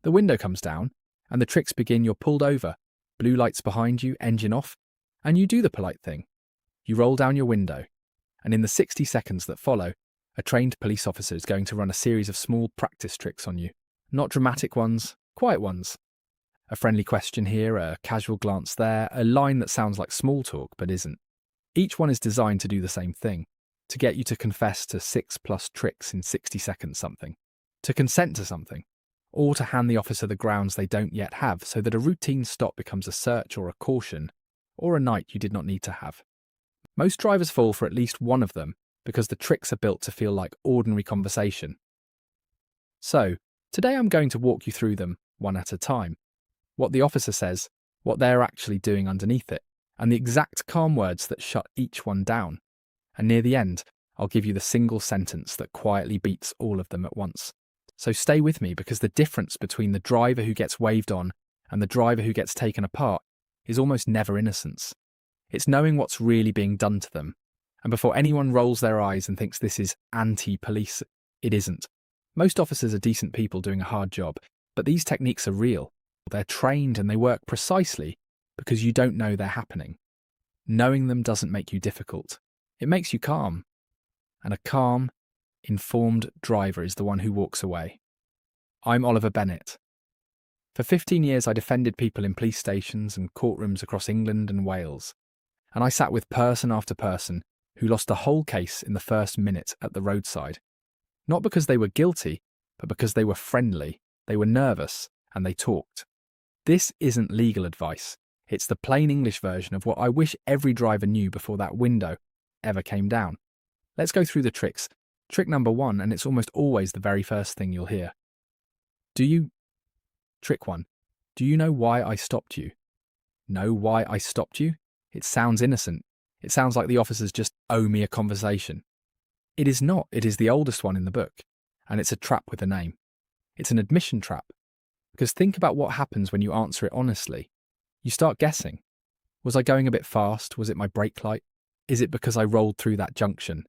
The window comes down, and the tricks begin. You're pulled over, blue lights behind you, engine off, and you do the polite thing. You roll down your window, and in the 60 seconds that follow, a trained police officer is going to run a series of small practice tricks on you. Not dramatic ones, quiet ones. A friendly question here, a casual glance there, a line that sounds like small talk but isn't. Each one is designed to do the same thing, to get you to confess to 6+ tricks in 60 seconds something, to consent to something, or to hand the officer the grounds they don't yet have so that a routine stop becomes a search or a caution, or a night you did not need to have. Most drivers fall for at least one of them because the tricks are built to feel like ordinary conversation. So, today I'm going to walk you through them one at a time. What the officer says, what they're actually doing underneath it, and the exact calm words that shut each one down. And near the end, I'll give you the single sentence that quietly beats all of them at once. So stay with me, because the difference between the driver who gets waved on and the driver who gets taken apart is almost never innocence. It's knowing what's really being done to them. And before anyone rolls their eyes and thinks this is anti-police, it isn't. Most officers are decent people doing a hard job, but these techniques are real. They're trained and they work precisely because you don't know they're happening. Knowing them doesn't make you difficult. It makes you calm. And a calm, informed driver is the one who walks away. I'm Oliver Bennett. For 15 years I defended people in police stations and courtrooms across England and Wales. And I sat with person after person who lost the whole case in the first minute at the roadside. Not because they were guilty, but because they were friendly, they were nervous, and they talked. This isn't legal advice. It's the plain English version of what I wish every driver knew before that window ever came down. Let's go through the tricks. Trick number 1, and it's almost always the very first thing you'll hear. Trick 1. Do you know why I stopped you? Know why I stopped you? It sounds innocent. It sounds like the officers just owe me a conversation. It is not. It is the oldest one in the book, and it's a trap with a name. It's an admission trap. Because think about what happens when you answer it honestly. You start guessing. Was I going a bit fast? Was it my brake light? Is it because I rolled through that junction?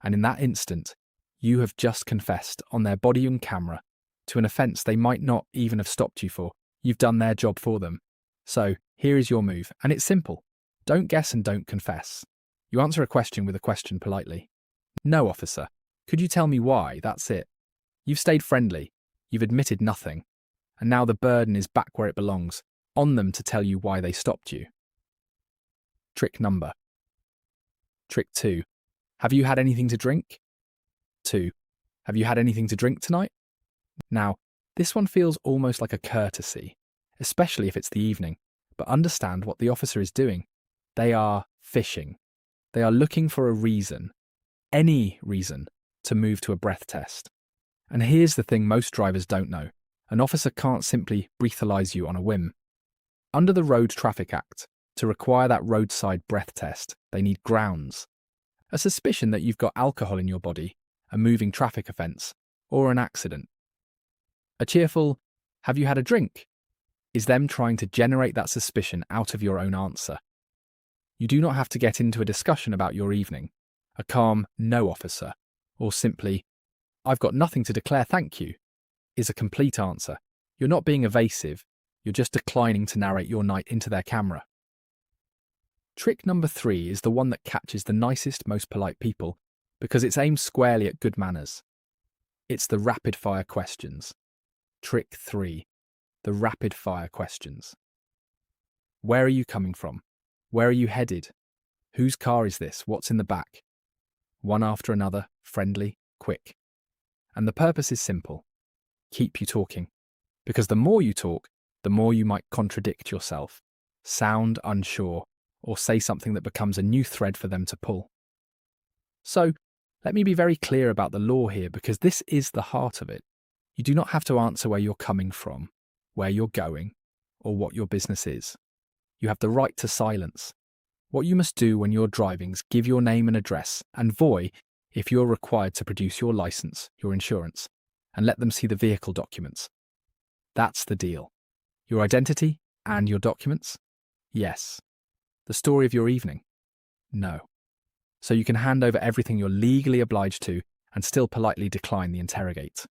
And in that instant, you have just confessed on their body and camera to an offence they might not even have stopped you for. You've done their job for them. So here is your move, and it's simple. Don't guess and don't confess. You answer a question with a question politely. No, officer. Could you tell me why? That's it. You've stayed friendly. You've admitted nothing. And now the burden is back where it belongs, on them to tell you why they stopped you. Trick 2. Have you had anything to drink? 2. Have you had anything to drink tonight? Now, this one feels almost like a courtesy, especially if it's the evening, but understand what the officer is doing. They are fishing. They are looking for a reason, any reason, to move to a breath test. And here's the thing most drivers don't know. An officer can't simply breathalyze you on a whim. Under the Road Traffic Act, to require that roadside breath test, they need grounds. A suspicion that you've got alcohol in your body, a moving traffic offence, or an accident. A cheerful, "Have you had a drink?" is them trying to generate that suspicion out of your own answer. You do not have to get into a discussion about your evening. A calm "No, officer," or simply, "I've got nothing to declare, thank you," is a complete answer. You're not being evasive, you're just declining to narrate your night into their camera. Trick number 3 is the one that catches the nicest, most polite people because it's aimed squarely at good manners. It's the rapid-fire questions. Trick 3. The rapid-fire questions. Where are you coming from? Where are you headed? Whose car is this? What's in the back? One after another, friendly, quick. And the purpose is simple. Keep you talking. Because the more you talk, the more you might contradict yourself, sound unsure, or say something that becomes a new thread for them to pull. So, let me be very clear about the law here, because this is the heart of it. You do not have to answer where you're coming from, where you're going, or what your business is. You have the right to silence. What you must do when you're driving is give your name and address, and voy if you're required to produce your license, your insurance, and let them see the vehicle documents. That's the deal. Your identity and your documents? Yes. The story of your evening? No. So you can hand over everything you're legally obliged to and still politely decline the interrogate.